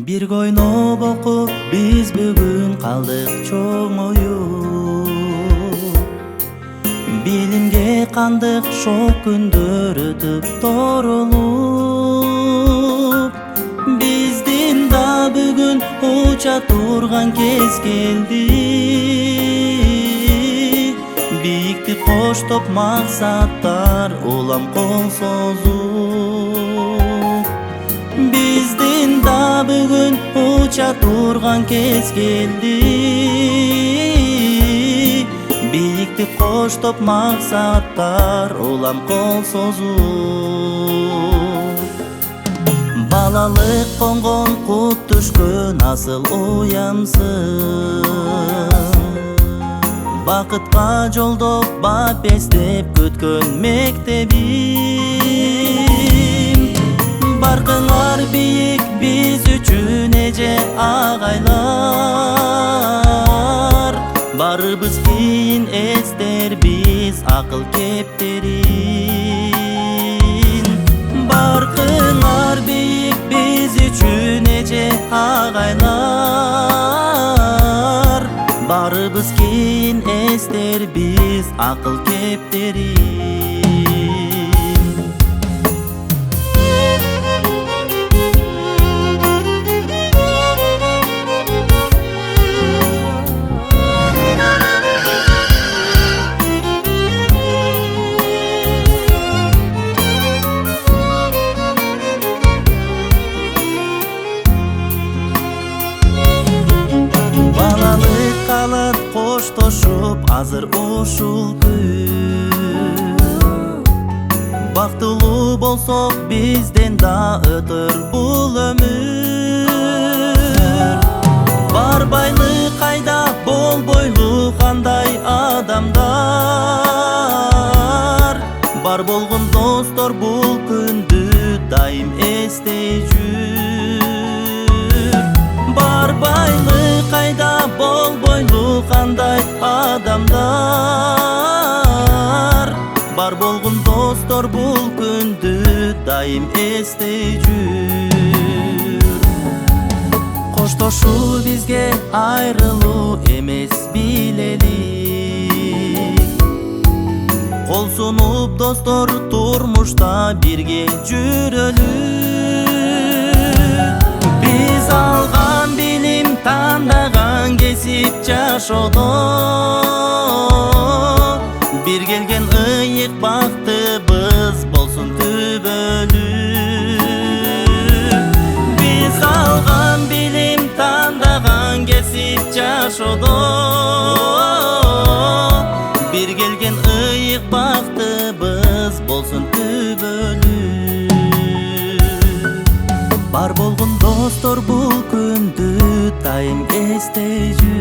Bir oynoп okup biz бүгүн калдык чоңоюп, билимге кандык шок күндөр өтүп торулуп, биздин да бүгүн уча турган кез келди. Бийикти коштоп максаттар улам кол созуп, биздин да бүгүн уча турган кез келди. Бийикти коштоп максаттар улам кол созуп, балалык коңгон кут түшкөн асыл уянсын. Бакытка жолдоп бап эстеп күткөн мектебим, баркыңар бийик биз үчүн эже агайлар. Барыбыз кийин эстербиз акыл кептерин. Баркыңар бийик биз үчүн эже агайлар. Барыбыз кийин эстербиз акыл кептерин. Коштошуп азыр ушул күн, бактылуу болсок бизден да өтөр бул өмүр. Барбайлы кайда, болбойлу кандай адамдар, бар болгон достор бул күндү дайым эстей жүр. Барбайлы кайда, болбойлу кандай адамдар, бар болгон достор бул күндү дайым эстей жүр. Коштошуу бизге айрылуу эмес билелик, кол сунуп достор турмушта бирге жүрөлүк. Биз алган билим, тандаган кесип жашоодо, бир келген ыйык бактыбыз болсун түбөлүк. Биз алган билим, тандаган кесип жашоодо, бир келген ыйык бактыбыз болсун түбөлүк. Бар болгон достор бул күндү дайым эстей жүр.